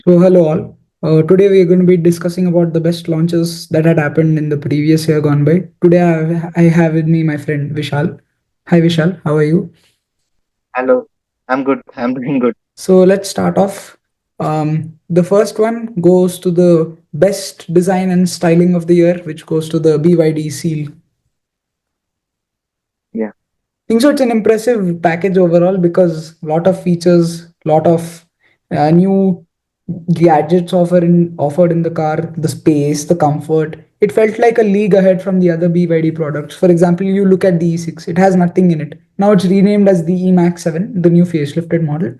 So hello all. Today we are going to be discussing about the best launches that had happened in the previous year gone by. Today I have with me my friend Vishal. Hi Vishal, how are you? Hello, I'm good. I'm doing good. So let's start off. The first one goes to the best design and styling of the year, which goes to the BYD Seal. Yeah. Think so. It's an impressive package overall because a lot of features, lot of new gadgets offered in the car, the space, the comfort. It felt like a league ahead from the other BYD products. For example, you look at the E6, it has nothing in it. Now it's renamed as the E-Max 7, the new facelifted model.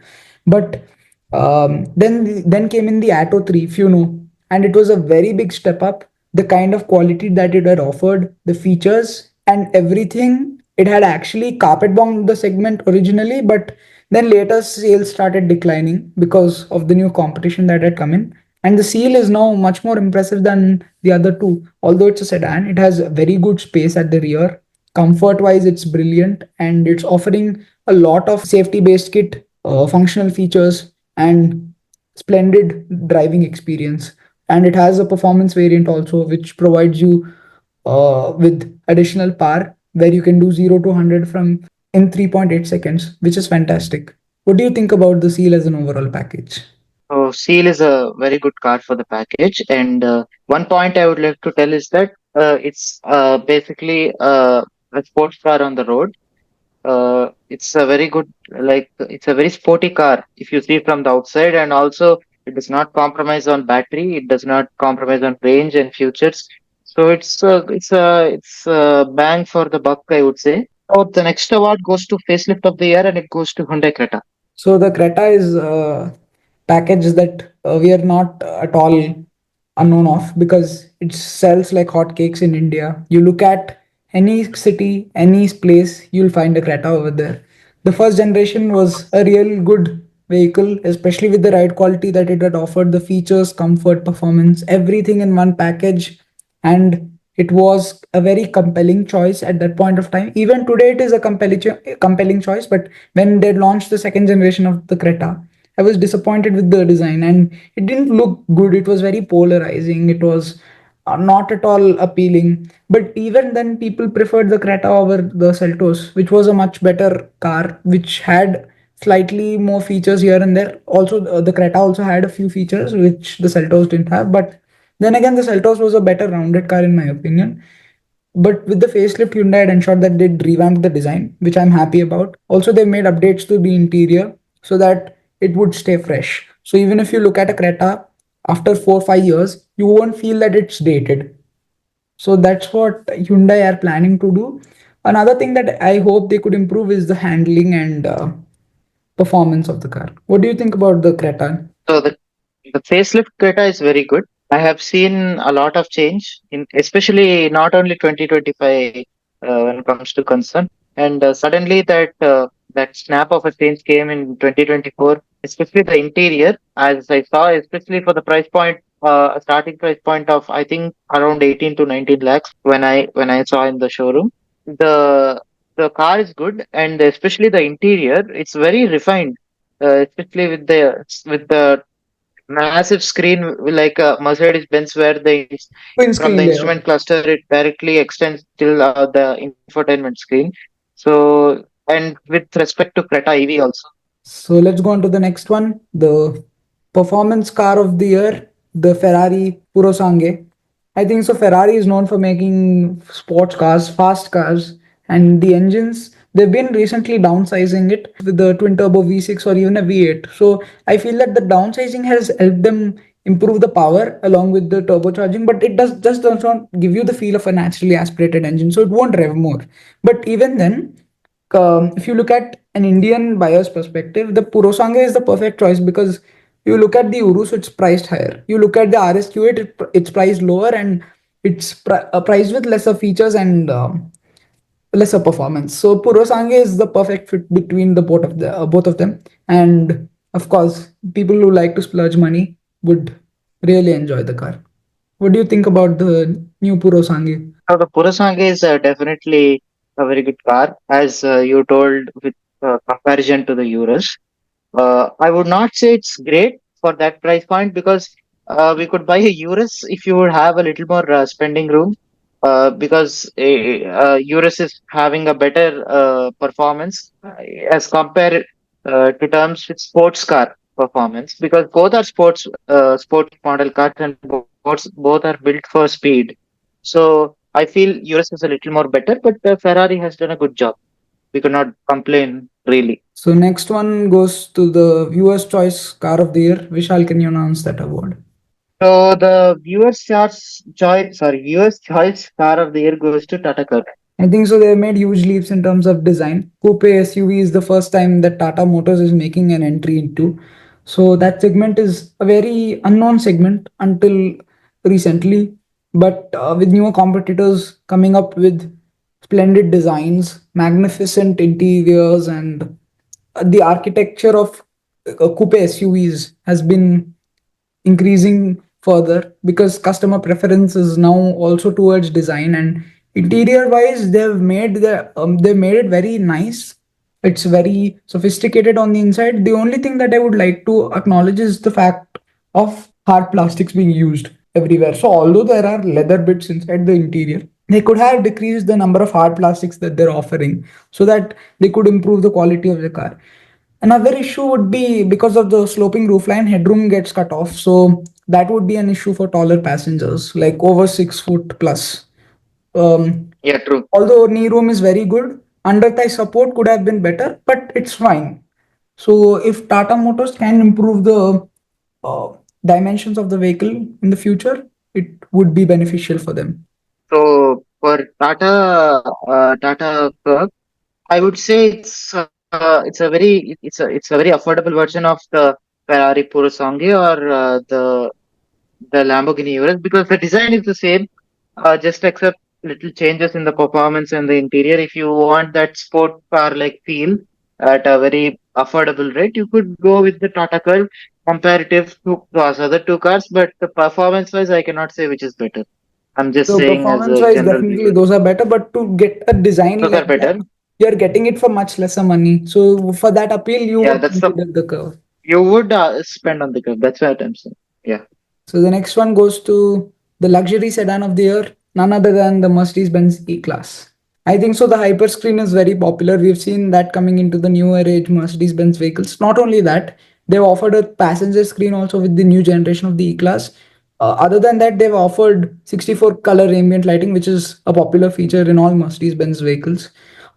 But then came in the Atto 3, if you know, and it was a very big step up. The kind of quality that it had offered, the features, and everything. It had actually carpet bombed the segment originally, but then later sales started declining because of the new competition that had come in. And the Seal is now much more impressive than the other two. Although it's a sedan, it has very good space at the rear. Comfort wise, it's brilliant and it's offering a lot of safety based kit, functional features, and splendid driving experience. And it has a performance variant also, which provides you with additional power where you can do 0 to 100 from in 3.8 seconds, which is fantastic. What do you think about the Seal as an overall package? So Seal is a very good car for the package. And one point I would like to tell is that it's basically a sports car on the road. It's a very good, it's a very sporty car if you see from the outside, and also it does not compromise on battery. It does not compromise on range and features. So it's a bang for the buck, I would say. So the next award goes to facelift of the year, and it goes to Hyundai Creta. So the Creta is a package that we are not at all unknown of because it sells like hotcakes in India. You look at any city, any place, you'll find a Creta over there. The first generation was a real good vehicle, especially with the ride quality that it had offered, the features, comfort, performance, everything in one package. And it was a very compelling choice at that point of time. Even today, it is a compelling choice. But when they launched the second generation of the Creta, I was disappointed with the design and it didn't look good. It was very polarizing. It was not at all appealing. But even then, people preferred the Creta over the Seltos, which was a much better car, which had slightly more features here and there. Also, the Creta also had a few features which the Seltos didn't have. But then again, the Seltos was a better rounded car in my opinion. But with the facelift, Hyundai had ensured that they revamped the design, which I'm happy about. Also, they made updates to the interior so that it would stay fresh. So even if you look at a Creta after 4 or 5 years, you won't feel that it's dated. So that's what Hyundai are planning to do. Another thing that I hope they could improve is the handling and performance of the car. What do you think about the Creta? So the facelift Creta is very good. I have seen a lot of change in, especially not only 2025 when it comes to concern, and suddenly that snap of a change came in 2024, especially the interior, as I saw, especially for the price point, a starting price point of I think around 18 to 19 lakhs when I saw in the showroom. The the car is good, and especially the interior, it's very refined, especially with the massive screen like a Mercedes Benz, where from the Windscreen layout. instrument cluster it directly extends till the infotainment screen. So, and with respect to Creta EV also. So let's go on to the next one. The performance car of the year, the Ferrari Purosangue. I think so. Ferrari is known for making sports cars, fast cars, and the engines. They've been recently downsizing it with the twin turbo V6 or even a V8. So I feel that the downsizing has helped them improve the power along with the turbocharging, but it does not give you the feel of a naturally aspirated engine, so it won't rev more. But even then, if you look at an Indian buyer's perspective, the Purosangue is the perfect choice because you look at the Urus, it's priced higher. You look at the RSQ8, it's priced lower and it's priced with lesser features and lesser performance. So Purosangue is the perfect fit between the both of them. And of course, people who like to splurge money would really enjoy the car. What do you think about the new Purosangue? So the Purosangue is definitely a very good car, as you told, with comparison to the Urus. I would not say it's great, for that price point, because we could buy a Urus if you would have a little more spending room. Because Urus is having a better performance as compared to terms with sports car performance, because both are sports model cars, and both are built for speed. So I feel Urus is a little more better, but Ferrari has done a good job. We could not complain really. So next one goes to the viewers' choice car of the year. Vishal, can you announce that award? So the viewers' choice car of the year goes to Tata Curvv. I think so. They've made huge leaps in terms of design. Coupe SUV is the first time that Tata Motors is making an entry into. So that segment is a very unknown segment until recently. But with newer competitors coming up with splendid designs, magnificent interiors, and the architecture of coupe SUVs has been increasing further because customer preference is now also towards design, and interior wise they've made it very nice. It's very sophisticated on the inside. The only thing that I would like to acknowledge is the fact of hard plastics being used everywhere. So although there are leather bits inside the interior, they could have decreased the number of hard plastics that they're offering so that they could improve the quality of the car. Another issue would be because of the sloping roofline, headroom gets cut off. So that would be an issue for taller passengers, like over 6 foot plus. Um, Yeah, true. Although knee room is very good, under thigh support could have been better, but it's fine. So if Tata Motors can improve the uh, dimensions of the vehicle in the future, it would be beneficial for them. So for Tata Curvv, I would say it's a very affordable version of the Ferrari Purosangue, or the Lamborghini Urus, because the design is the same, just except little changes in the performance and the interior. If you want that sport car like feel at a very affordable rate, you could go with the Tata Curve comparative to those other two cars. But the performance wise, I cannot say which is better. I'm just So saying as performance a wise, general definitely viewer. those are better. But to get a design Those are like that, better. you're getting it for much lesser money. So for that appeal, you Yeah, would that's the consider the curve. you would spend on the curve. That's what I'm saying. Yeah. So the next one goes to the luxury sedan of the year, none other than the Mercedes-Benz E-Class. I think so. The Hyperscreen is very popular. We've seen that coming into the newer age Mercedes-Benz vehicles. Not only that, they've offered a passenger screen also with the new generation of the E-Class. Other than that, they've offered 64 color ambient lighting, which is a popular feature in all Mercedes-Benz vehicles.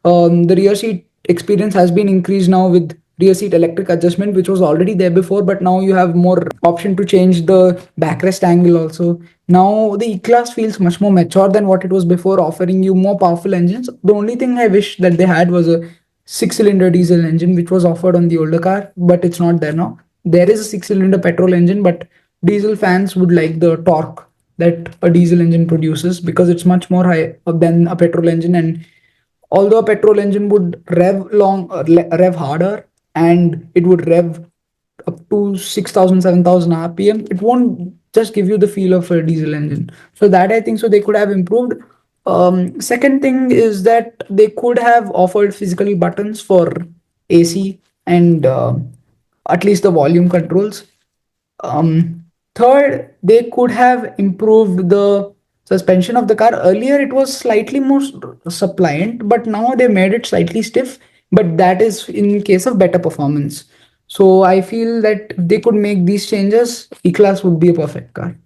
The rear seat experience has been increased now with rear seat electric adjustment, which was already there before, but now you have more option to change the backrest angle also. Now the E-Class feels much more mature than what it was before, offering you more powerful engines. The only thing I wish that they had was a six-cylinder diesel engine, which was offered on the older car, but it's not there now. There is a six-cylinder petrol engine, but diesel fans would like the torque that a diesel engine produces because it's much more high than a petrol engine. And although a petrol engine would rev harder, and it would rev up to 6,000 7,000 rpm, it won't just give you the feel of a diesel engine. So that I think so they could have improved. Second thing is that they could have offered physical buttons for AC and at least the volume controls. Third, they could have improved the suspension of the car. Earlier, it was slightly more suppliant, but now they made it slightly stiff. But that is in case of better performance. So I feel that if they could make these changes, E-Class would be a perfect car.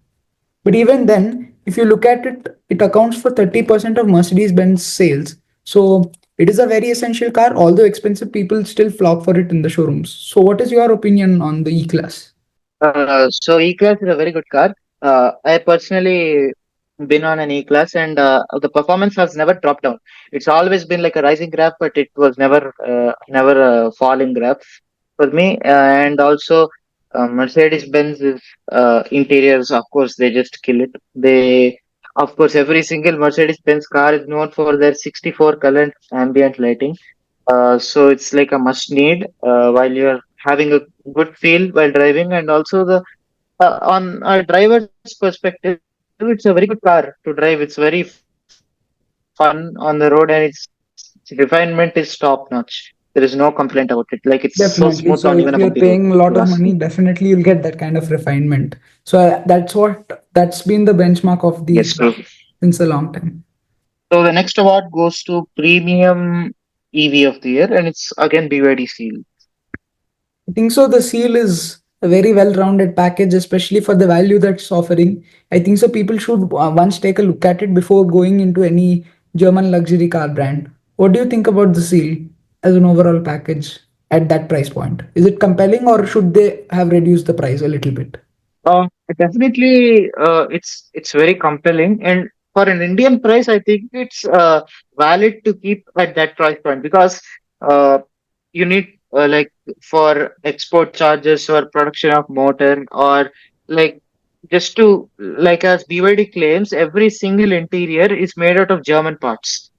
But even then, if you look at it, it accounts for 30% of Mercedes-Benz sales. So it is a very essential car, although expensive, people still flock for it in the showrooms. So what is your opinion on the E-Class? So E-Class is a very good car. I personally been on an E-Class, and the performance has never dropped down. It's always been like a rising graph, but it was never a falling graph for me. And also, Mercedes-Benz is interiors. Of course, they just kill it. Of course, every single Mercedes-Benz car is known for their 64 color ambient lighting. So it's like a must need while you're having a good feel while driving, and also the on a driver's perspective, it's a very good car to drive. It's very fun on the road, and its refinement is top notch. There's nothing to complain about. there is no complaint about it. Like it's so Definitely. smooth So on even if a you're bumpy road, paying a if lot you of ask money, me. definitely you'll get that kind of refinement. So that's been the benchmark of these Yes, true. since a long time. So the next award goes to Premium EV of the Year, and it's again BYD Seal. I think so. The Seal is a very well-rounded package, especially for the value that's offering. I think so. People should once take a look at it before going into any German luxury car brand. What do you think about the Seal as an overall package at that price point? Is it compelling, or should they have reduced the price a little bit? Definitely, it's very compelling, and for an Indian price, I think it's valid to keep at that price point because uh, you need like for export charges or production of motor or like just to like as BYD claims, every single interior is made out of German parts.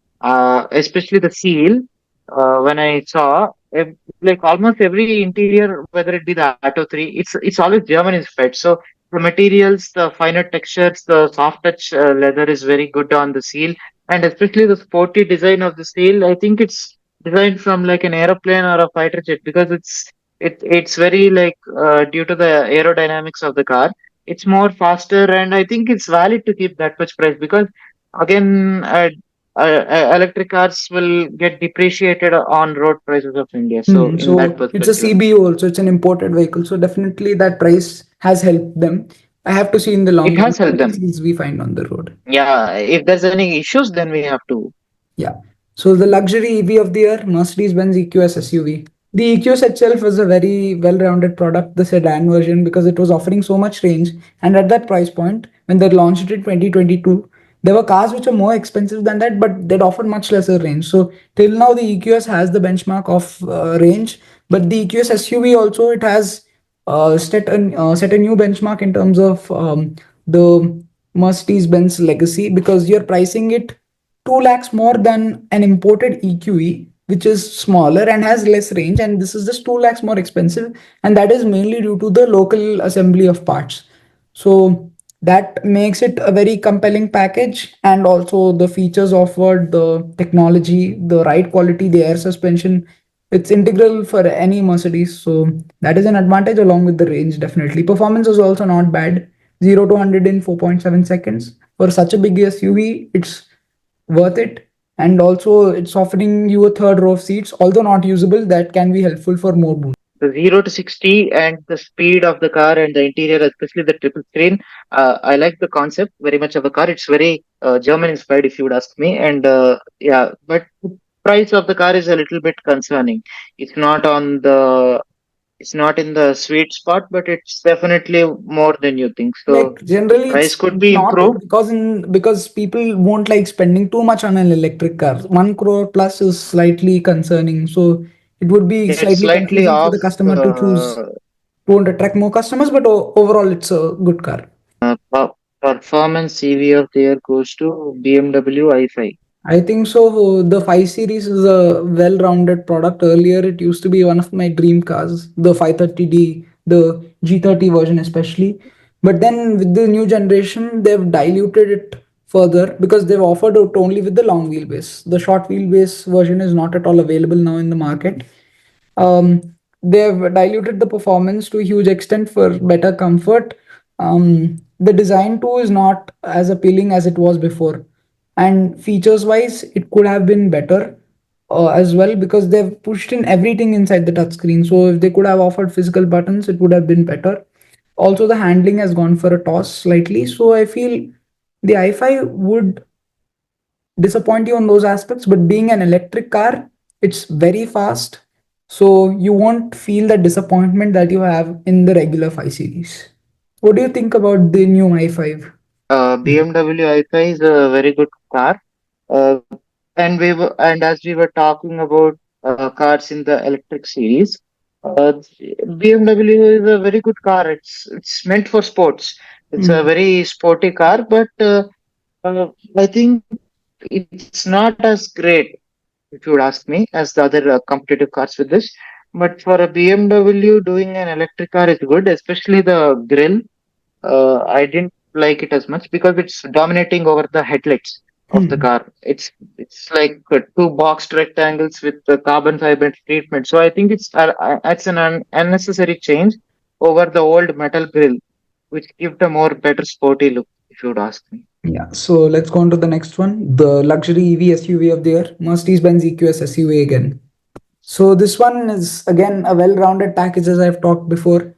Especially the seal. When I saw, like almost every interior, whether it be the Atto 3, it's always German inspired. So the materials, the finer textures, the soft touch leather is very good on the seal, and especially the sporty design of the seal. I think it's designed from like an aeroplane or a fighter jet because it's very like due to the aerodynamics of the car, it's more faster, and I think it's valid to keep that much price because again, electric cars will get depreciated on road prices of India. So in that So it's a perspective, CBU also, it's an imported vehicle. So definitely that price has helped them. I have to see in the it long run has how helped many them. seals we find on the road. Yeah, if there's any issues, then we have to. Yeah. So the luxury EV of the year, Mercedes-Benz EQS SUV. The EQS itself was a very well-rounded product, the sedan version, because it was offering so much range. And at that price point, when they launched it in 2022, there were cars which were more expensive than that, but they'd offered much lesser range. So till now, the EQS has the benchmark of range, but the EQS SUV also it has set a new benchmark in terms of the Mercedes-Benz legacy because you're pricing it 2 lakhs more than an imported EQE, which is smaller and has less range. And this is just 2 lakhs more expensive. And that is mainly due to the local assembly of parts. So that makes it a very compelling package. And also the features offered, the technology, the ride quality, the air suspension, it's integral for any Mercedes. So that is an advantage along with the range, definitely. Performance is also not bad. 0 to 100 in 4.7 seconds. For such a big SUV, it's worth it. And also, it's offering you a third row of seats, although not usable, that can be helpful for more boost. The 0 to 60 and the speed of the car and the interior, especially the triple screen. I like the concept very much of the car. It's very German inspired, if you would ask me. And yeah, but the price of the car is a little bit concerning. It's not on the, it's not in the sweet spot, but it's definitely more than you think. So Like the generally, price it's could be not improved. because people won't like spending too much on an electric car. 1 crore plus is slightly concerning. So it would be It's slightly slightly confusing for off. the customer to choose to attract more customers, but overall, it's a good car. Performance CV of the year goes to BMW i5. I think so. The 5 Series is a well-rounded product. Earlier, it used to be one of my dream cars, the 530D, the G30 version, especially. But then with the new generation, they've diluted it further because they've offered it only with the long wheelbase. The short wheelbase version is not at all available now in the market. Um, they've diluted the performance to a huge extent for better comfort. The design too is not as appealing as it was before, and features wise, it could have been better as well because they've pushed in everything inside the touchscreen. So if they could have offered physical buttons, it would have been better. Also, the handling has gone for a toss slightly. So I feel the i5 would disappoint you on those aspects, but being an electric car, it's very fast. So you won't feel the disappointment that you have in the regular 5 Series. What do you think about the new i5? BMW i5 is a very good car. Uh, and as we were talking about cars in the electric series, uh, BMW is a very good car. It's meant for sports. It's a Mm. very sporty car, but I think it's not as great, if you would ask me, as the other competitive cars with this. But for a BMW, doing an electric car is good, especially the grille. I didn't like it as much because it's dominating over the headlights. of the car. It's like two boxed rectangles with the carbon fiber treatment. So I think it's an unnecessary change over the old metal grille, which give a more better sporty look, if you would ask me. Yeah, so let's go on to the next one. The luxury EV SUV of the year, Mercedes-Benz EQS SUV again. So this one is again a well-rounded package, as I've talked before.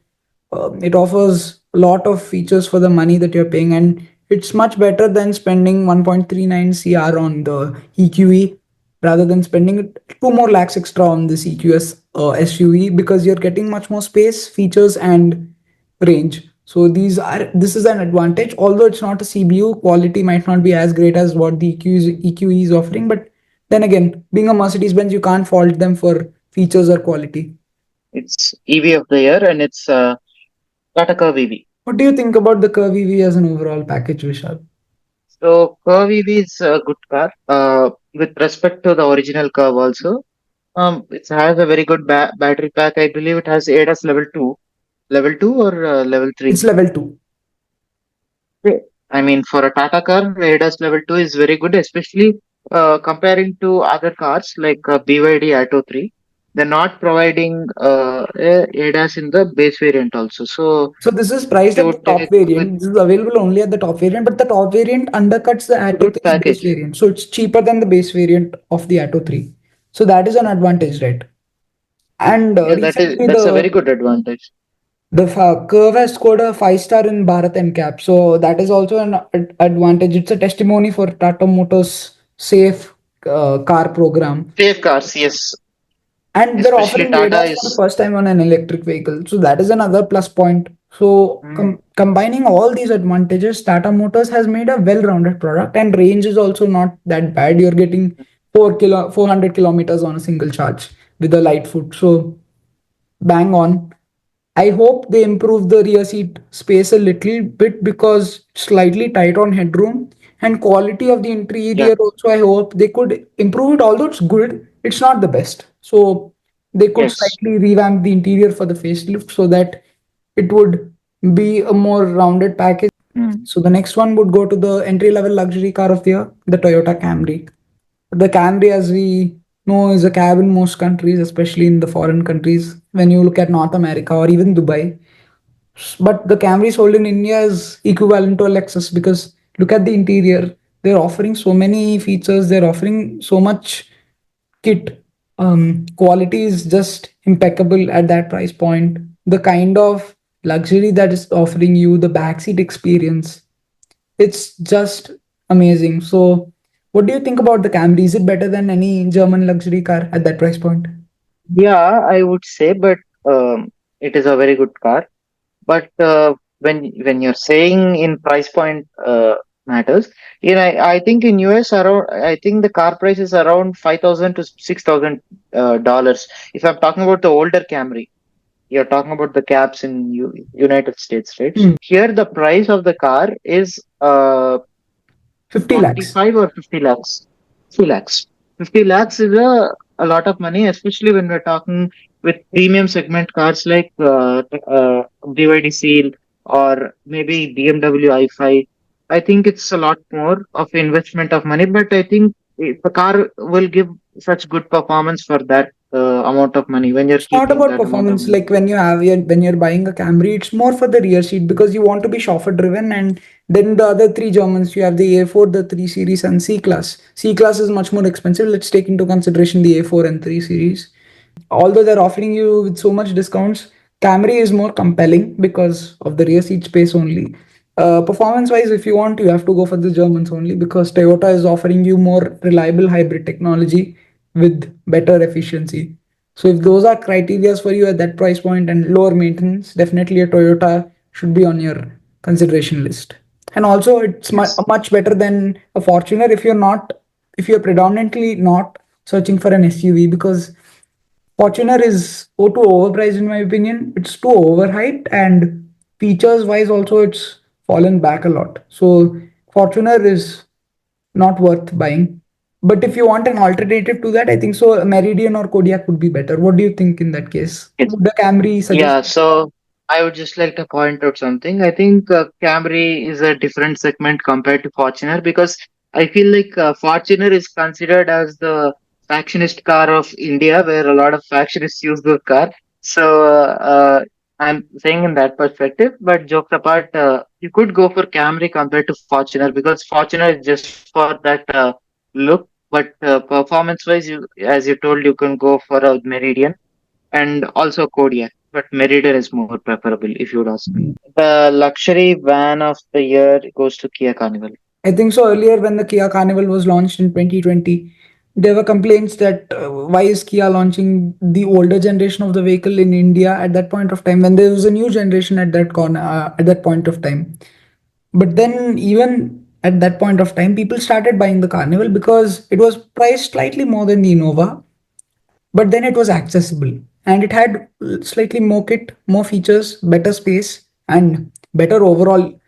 It offers a lot of features for the money that you're paying, and it's much better than spending 1.39 CR on the EQE rather than spending 2 more lakhs extra on this EQS SUV, because you're getting much more space, features, and range. So this is an advantage. Although it's not a CBU, quality might not be as great as what the EQE is offering, but then again, being a Mercedes Benz, you can't fault them for features or quality. It's EV of the year, and it's Tata Curve EV. What do you think about the Curve EV as an overall package, Vishal? So Curve EV is a good car. With respect to the original Curve also, it has a very good battery pack. I believe it has ADAS level two or level It's three. level 2. Okay. I mean, for a Tata car, ADAS level 2 is very good, especially comparing to other cars like BYD Atto 3. They're not providing ADAS in the base variant also. So So this is if priced you at the would top take with variant. This is available only at the top variant, but the top variant undercuts the a Atto good 3's base package, variant. So it's cheaper than the base variant of the Atto 3. So that is an advantage, right? And yeah, recently that's a very good advantage. the Curve has scored a 5 star in Bharat NCAP. So that is also an advantage. It's a testimony for Tata Motors safe car program. Safe cars, yes, And they're especially offering Tata ADAS for the is. first time on an electric vehicle. So that is another plus point. So Mm, combining all these advantages, Tata Motors has made a well-rounded product, and range is also not that bad. You're getting 400 kilometers on a single charge with a light foot. So bang on. I hope they improve the rear seat space a little bit, because it's slightly tight on headroom, and quality of the yeah, interior also. I hope they could improve it. Although it's good, it's not the best. So they could yes. slightly revamp the interior for the facelift so that it would be a more rounded package. Mm. So the next one would go to the entry level luxury car of the year, the Toyota Camry. The Camry, as we know, is a cab in most countries, especially in the foreign countries. When you look at North America or even Dubai, but the Camry sold in India is equivalent to a Lexus, because look at the interior. They're offering so many features. They're offering so much kit. Quality is just impeccable at that price point. The kind of luxury that is offering you, the backseat experience, it's just amazing. So, what do you think about the Camry? Is it better than any German luxury car at that price point? Yeah, I would say, but it is a very good car. But when you're saying in price point matters, I think in US around I think the car price is around 5,000 to $6,000. If I'm talking about the older Camry, you're talking about the cabs in United States, right? Hmm. Here the price of the car is 50 lakhs. 45 or 50 lakhs. 50 lakhs. 50 lakhs is a lot of money, especially when we're talking with premium segment cars like BYD Seal or maybe BMW i5. I think it's a lot more of investment of money, but I think the car will give such good performance for that amount of money when you're It's not keeping about that amount of performance. money. Like when you're buying a Camry, it's more for the rear seat, because you want to be chauffeur driven. And then the other three Germans, you have the A4, the 3 Series, and C Class. C Class is much more expensive. Let's take into consideration the A4 and 3 Series. Although they're offering you with so much discounts, Camry is more compelling because of the rear seat space only. Performance wise, if you want, you have to go for the Germans only, because Toyota is offering you more reliable hybrid technology with better efficiency. So if those are criterias for you at that price point and lower maintenance, definitely a Toyota should be on your consideration list. And also, it's Yes. much better than a Fortuner if you're predominantly not searching for an SUV, because Fortuner is too overpriced in my opinion. It's too overhyped, and features wise also it's fallen back a lot. So Fortuner is not worth buying. But if you want an alternative to that, I think so a Meridian or Kodiak would be better. What do you think in that case? Would the Camry suggest? Yeah, so I would just like to point out something. I think Camry is a different segment compared to Fortuner because I feel like Fortuner is considered as the factionist car of India, where a lot of factionists use the car. So I'm saying in that perspective. But jokes apart, you could go for Camry compared to Fortuner because Fortuner is just for that look. But performance-wise, as you told, you can go for a Meridian and also Kodiak. But Meridian is more preferable, if you would ask me. The luxury van of the year goes to Kia Carnival. I think so. Earlier, when the Kia Carnival was launched in 2020, there were complaints that why is Kia launching the older generation of the vehicle in India at that point of time when there was a new generation at that point of time. But then, even at that point of time, people started buying the Carnival because it was priced slightly more than the Innova, but then it was accessible and it had slightly more kit, more features, better space, and better overall.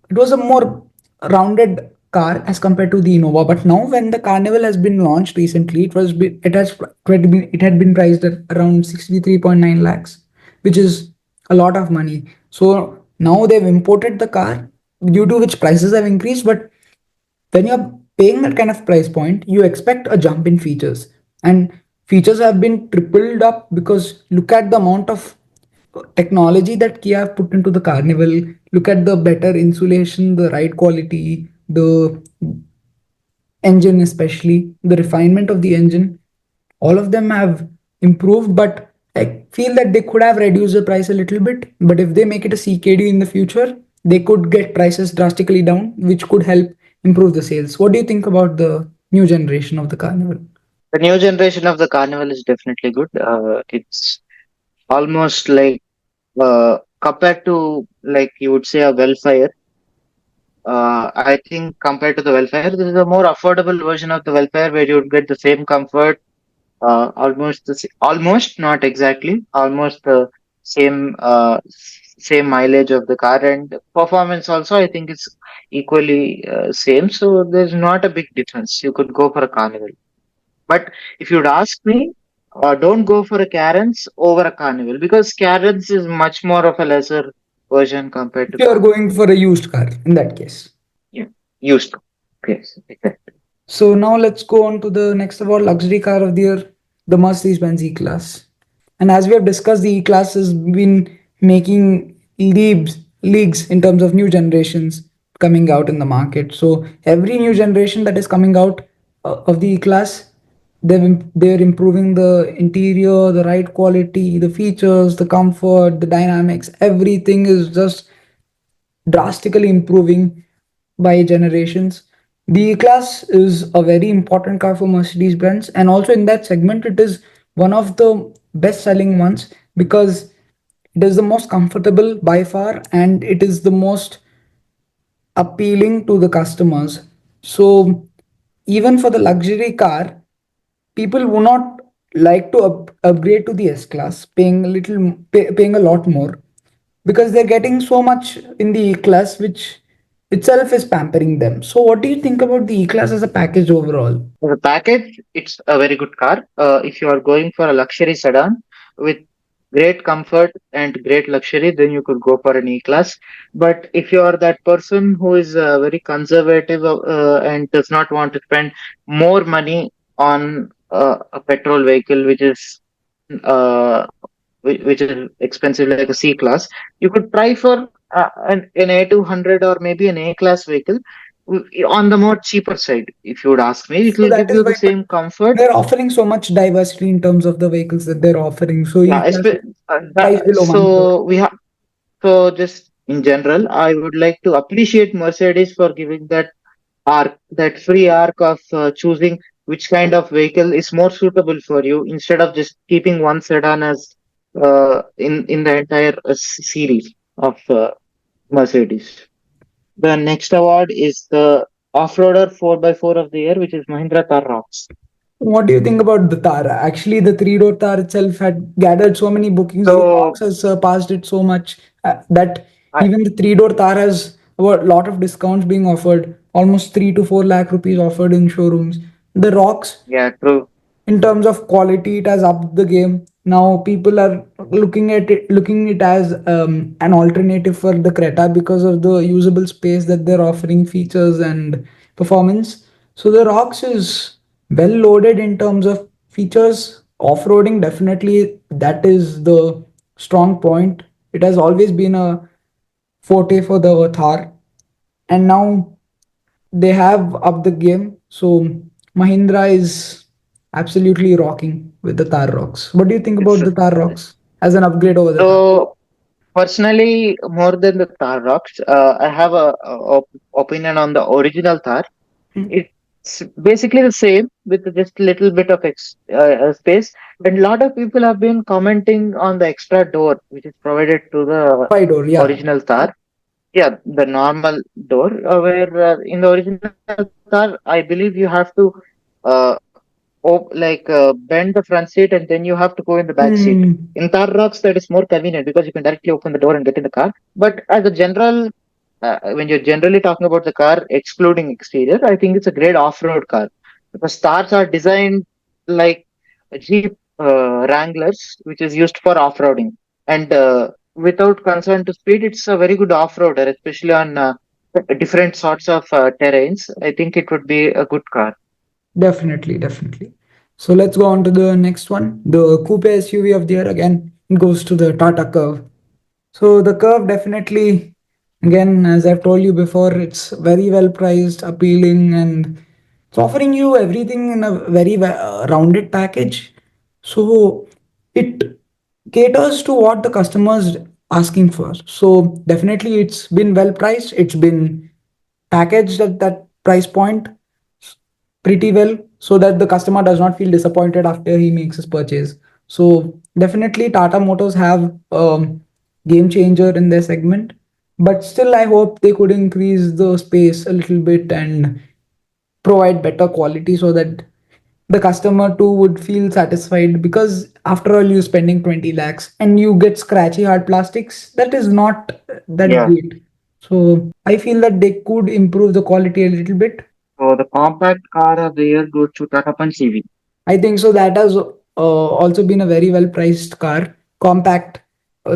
It was a more rounded car as compared to the Innova. But now, when the Carnival has been launched recently, it had been priced at around 63.9 lakhs, which is a lot of money. So now they've imported the car, due to which prices have increased. But when you're paying that kind of price point, you expect a jump in features. And features have been tripled up because look at the amount of technology that Kia have put into the Carnival. Look at the better insulation, the ride quality, the engine, especially the refinement of the engine. All of them have improved, but I feel that they could have reduced the price a little bit. But if they make it a CKD in the future, they could get prices drastically down, which could help improve the sales. What do you think about the new generation of the Carnival? The new generation of the Carnival is definitely good. It's almost like compared to like you would say a Wellfire. I think compared to the Wellfire, this is a more affordable version of the Wellfire where you would get the same comfort, almost not exactly, almost the same mileage of the car and performance also. I think it's equally same. So there's not a big difference. You could go for a Carnival. But if you'd ask me, don't go for a Karen's over a Carnival because Karen's is much more of a lesser version compared If to you are Carnival. going for a used car, in that case. Yeah, used to. Yes, exactly. So now let's go on to the next award, luxury car of the year, the Mercedes-Benz E-Class. And as we have discussed, the E-Class has been making leagues in terms of new generations coming out in the market. So every new generation that is coming out of the E-Class, they're improving the interior, the ride quality, the features, the comfort, the dynamics. Everything is just drastically improving by generations. The E-Class is a very important car for Mercedes Benz, and also in that segment, it is one of the best selling ones because it is the most comfortable by far and it is the most appealing to the customers. So, even for the luxury car, people would not like to upgrade to the S class, paying a lot more because they're getting so much in the E class, which itself is pampering them. So, what do you think about the E class as a package overall? As a package, it's a very good car. If you are going for a luxury sedan with great comfort and great luxury, then you could go for an E-Class. But if you are that person who is very conservative and does not want to spend more money on a petrol vehicle, uh, which is expensive like a C-Class, you could try for an A200 or maybe an A-Class vehicle on the more cheaper side. If you would ask me, it So will that give is you the why, but same comfort. they're offering so much diversity in terms of the vehicles that they're offering. So E Yeah, class price below one crore. so we have so just in general, I would like to appreciate Mercedes for giving that free arc of choosing which kind of vehicle is more suitable for you instead of just keeping one sedan as in the entire series of Mercedes. The next award is the off-roader 4x4 of the year, which is Mahindra Thar Rocks. What do you think about the Thar? Actually, the three-door Thar itself had gathered so many bookings. The So Rox has surpassed it so much that I even the three-door Thar has a lot of discounts being offered, almost 3 to 4 lakh rupees offered in showrooms. The Rox, yeah, true. in terms of quality, it has upped the game. Now people are looking it as an alternative for the Creta because of the usable space that they're offering, features and performance. So the Rox is well loaded in terms of features. Off-roading, definitely that is the strong point. It has always been a forte for the Thar, and now they have upped the game. So Mahindra is absolutely rocking with the Thar Rocks. What do you think It's about the Thar Rocks as an upgrade over the Thar? so personally more than the Thar rocks. I have opinion on the original Thar. It's basically the same with just a little bit of space. And a lot of people have been commenting on the extra door which is provided to the Five door, yeah. original Thar. Yeah, the normal door, where in the original Thar, I believe you have to bend the front seat and then you have to go in the back seat. Hmm, In Thar Rocks, that is more convenient because you can directly open the door and get in the car. But as a general, when you're generally talking about the car, excluding exterior, I think it's a great off-road car because Thars are designed like Jeep Wranglers, which is used for off-roading. And without concern to speed, it's a very good off-roader, especially on different sorts of terrains. I think it would be a good car. definitely, definitely. So let's go on to the next one. The coupe SUV of the year again goes to the Tata Curve. So the Curve definitely, again, as I've told you before, it's very well priced, appealing, and it's offering you everything in a very rounded package. So it caters to what the customer's asking for. So definitely, it's been well priced. It's been packaged at that price point pretty well so that the customer does not feel disappointed after he makes his purchase. So definitely Tata Motors have game changer in their segment, but still I hope they could increase the space a little bit and provide better quality so that the customer too would feel satisfied, because after all you're spending 20 lakhs and you get scratchy hard plastics, that is not that Yeah. great. So I feel that they could improve the quality a little bit. So the compact car of the year goes to Tata Punch EV. I think so. That has also been a very well priced car, compact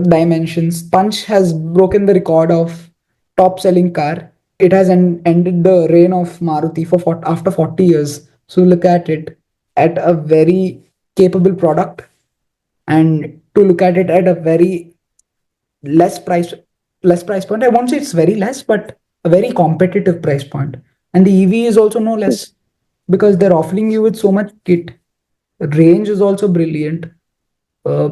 dimensions. Punch has broken the record of top selling car. It has ended the reign of Maruti for after 40 years. So look at it, at a very capable product, and to look at it at a very less price less price point. I won't say it's very less, but a very competitive price point. And the EV is also no less because they're offering you with so much kit. Range is also brilliant.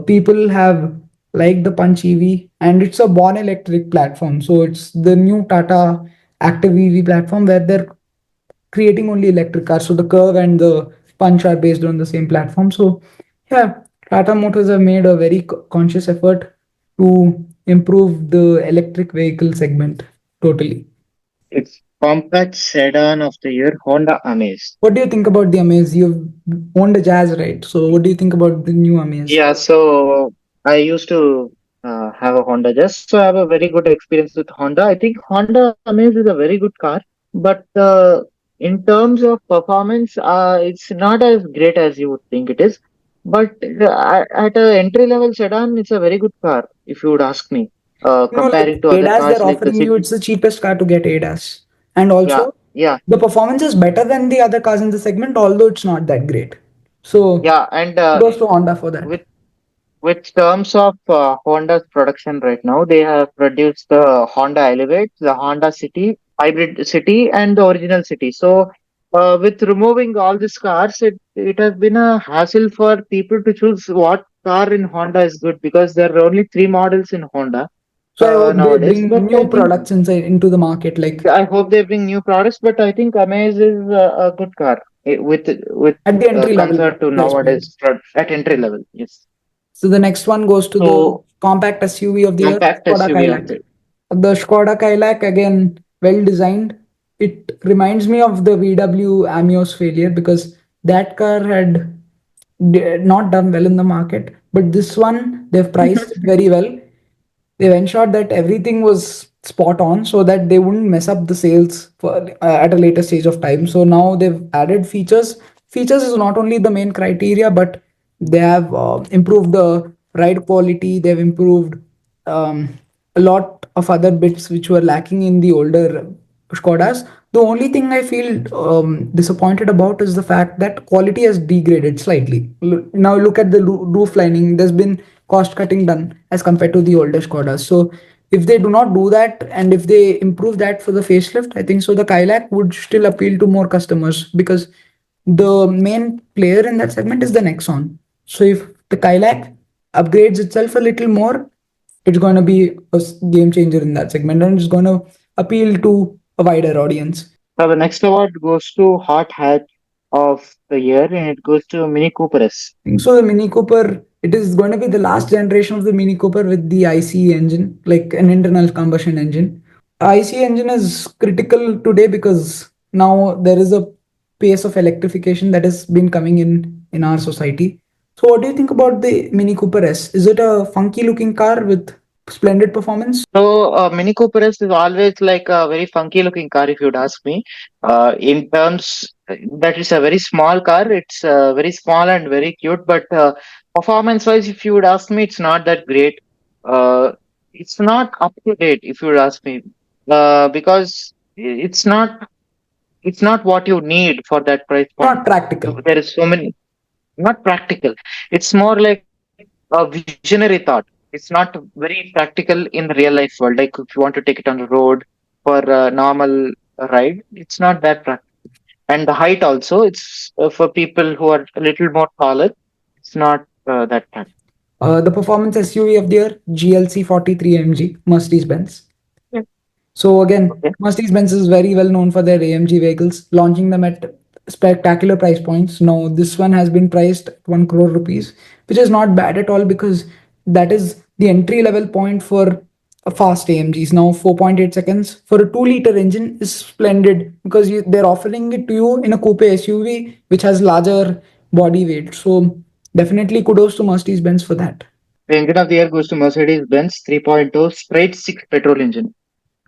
People have liked the Punch EV, and it's a born electric platform. So it's the new Tata Active EV platform where they're creating only electric cars. So the Curve and the Punch are based on the same platform. So yeah, Tata Motors have made a very conscious effort to improve the electric vehicle segment totally. It's compact sedan of the year, Honda Amaze. What do you think about the Amaze? You've owned a Jazz, right? So what do you think about the new Amaze? Yeah, so I used to have a Honda Jazz, so I have a very good experience with Honda. I think Honda Amaze is a very good car, but in terms of performance, it's not as great as you would think it is. But at a entry level sedan, it's a very good car, if you would ask me. Like Comparing to other ADAS, they're cars like the offering you, City. it's the cheapest car to get ADAS. And Yeah, also, yeah, the performance is better than the other cars in the segment, although it's not that great. So, yeah, and kudos to Honda for that. with with terms of Honda's production right now, they have produced the Honda Elevate, the Honda City, Hybrid City, and the original City. So, with removing all these cars, it has been a hassle for people to choose what car in Honda is good because there are only three models in Honda So, I hope they nowadays. bring But new products inside into the market. Like I hope they bring new products. But I think Amaze is a good car with at the entry level concern to price point. nowadays at entry level. Yes. So the next one goes to the So compact SUV of the year, compact Skoda SUV of Kailak. the The Skoda Kailak, again, well designed. It reminds me of the VW Amios failure because that car had not done well in the market. But this one, they've priced it very well. They've ensured that everything was spot on so that they wouldn't mess up the sales for at a later stage of time. So now they've added features. Features is not only the main criteria, but they have improved the ride quality. They've improved um, a lot of other bits which were lacking in the older Skodas. The only thing I feel disappointed about is the fact that quality has degraded slightly. Now look at the roof lining. There's been cost cutting done as compared to the older Skodas. So if they do not do that and if they improve that for the facelift, I think so the Kailak would still appeal to more customers because the main player in that segment is the Nexon. So if the Kailak upgrades itself a little more, it's going to be a game changer in that segment and it's going to appeal to a wider audience. So the next award goes to Hot Hat of the Year, and it goes to Mini Cooper S. So the Mini Cooper, it is going to be the last generation of the Mini Cooper with the ICE engine, like an internal combustion engine. ICE engine is critical today because now there is a pace of electrification that has been coming in our society. So what do you think about the Mini Cooper S? Is it a funky looking car with splendid performance? So, Mini Cooper S is always like a very funky looking car, if you'd ask me. In terms that it's a very small car, it's very small and very cute, but performance wise, if you would ask me, it's not that great. Uh, it's not up to date, if you would ask me, because it's not what you need for that price point. Not practical. There is so many, not practical. It's more like a visionary thought. It's not very practical in the real life world. Like if you want to take it on the road for a normal ride, it's not that practical. And the height also, it's for people who are a little more taller. It's not that practical. The performance SUV of the year, GLC 43 MG, Mercedes Benz. Yeah. So again, Okay. Mercedes-Benz is very well known for their AMG vehicles, launching them at spectacular price points. Now, this one has been priced at 1 crore rupees, which is not bad at all because that is the entry level point for a fast AMGs. Now, 4.8 seconds for a 2-liter engine is splendid because they're offering it to you in a coupe SUV, which has larger body weight. So, definitely kudos to Mercedes-Benz for that. The engine of the year goes to Mercedes Benz 3.0 straight six petrol engine.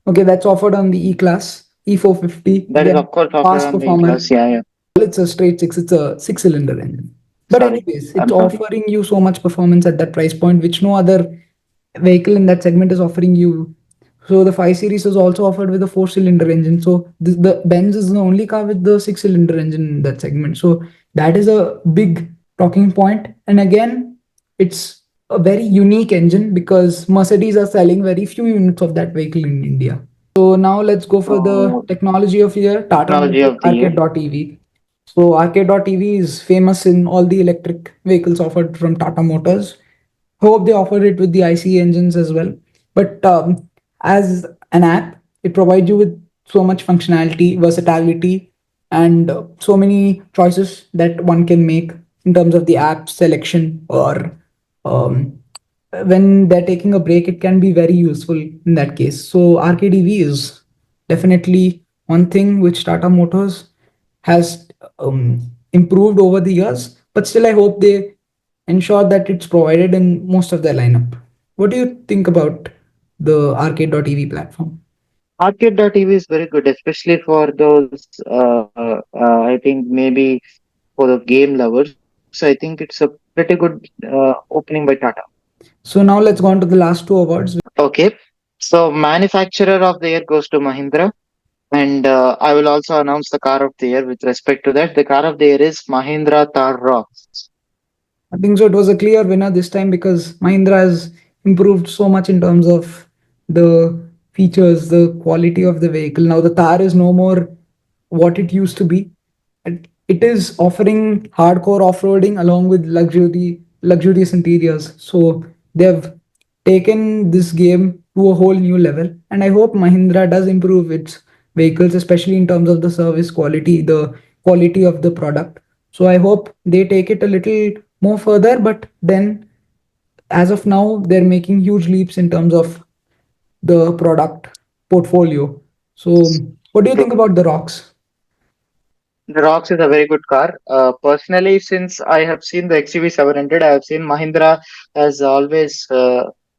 Okay, that's offered on the E-Class, E450. That is, Again, of course, offered fast on the performance. class. Yeah, yeah. It's a straight six. It's a six-cylinder engine. But Sorry. anyways, I'm it's sorry. offering you so much performance at that price point, which no other vehicle in that segment is offering you. So the 5 Series is also offered with a 4-cylinder engine. So the Benz is the only car with the 6-cylinder engine in that segment. So that is a big talking point. And again, it's a very unique engine because Mercedes are selling very few units of that vehicle in India. So now let's go for the So, technology of year, Tata technology Motors of the year. Arcade.ev. So Arcade.ev is famous in all the electric vehicles offered from Tata Motors. Hope they offer it with the ICE engines as well. But as an app, it provides you with so much functionality, versatility, and so many choices that one can make in terms of the app selection or um, when they're taking a break, it can be very useful in that case. So RKDV is definitely one thing which Tata Motors has improved over the years, but still I hope they ensure that it's provided in most of their lineup. What do you think about the arcade.tv platform? Arcade.tv is very good, especially for those, I think maybe for the game lovers. I think it's a pretty good opening by Tata. So now let's go on to the last two awards. Okay. So, manufacturer of the year goes to Mahindra. And I will also announce the car of the year with respect to that. The car of the year is Mahindra Thar Rocks. I think so. It was a clear winner this time because Mahindra has improved so much in terms of the features, the quality of the vehicle. Now the Thar is no more what it used to be. It is offering hardcore off-roading along with luxurious interiors. So they've taken this game to a whole new level. And I hope Mahindra does improve its vehicles, especially in terms of the service quality, the quality of the product. So I hope they take it a little more further. But then, as of now, they're making huge leaps in terms of the product portfolio. So, what do you think about the rocks? The Rocks is a very good car. Personally, since I have seen the XUV 700, I have seen Mahindra as always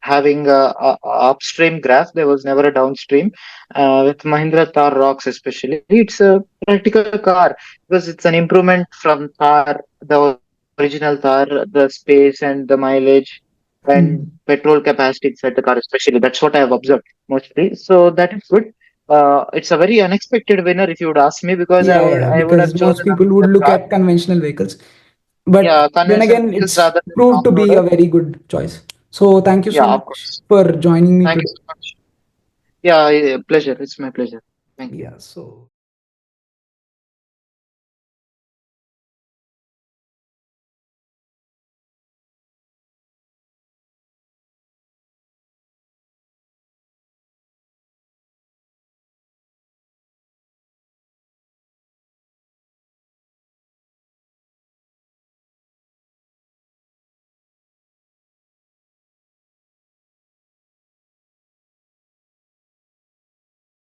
having a upstream graph. There was never a downstream. With Mahindra Thar Rocks, especially, it's a practical car because it's an improvement from Thar, the original Thar, the space and the mileage and Hmm. petrol capacity inside the car, especially. That's what I have observed mostly. So that is good. It's a very unexpected winner if you would ask me, because Yeah, yeah, I would have because most chosen people would another look car. at conventional vehicles. But Yeah, then conventional again, vehicles it's rather than proved to be off-roader. a very good choice. So thank you so Yeah, of much course. for joining me Thank you today. so much. Yeah, pleasure. It's my pleasure. Thank you. Yeah, so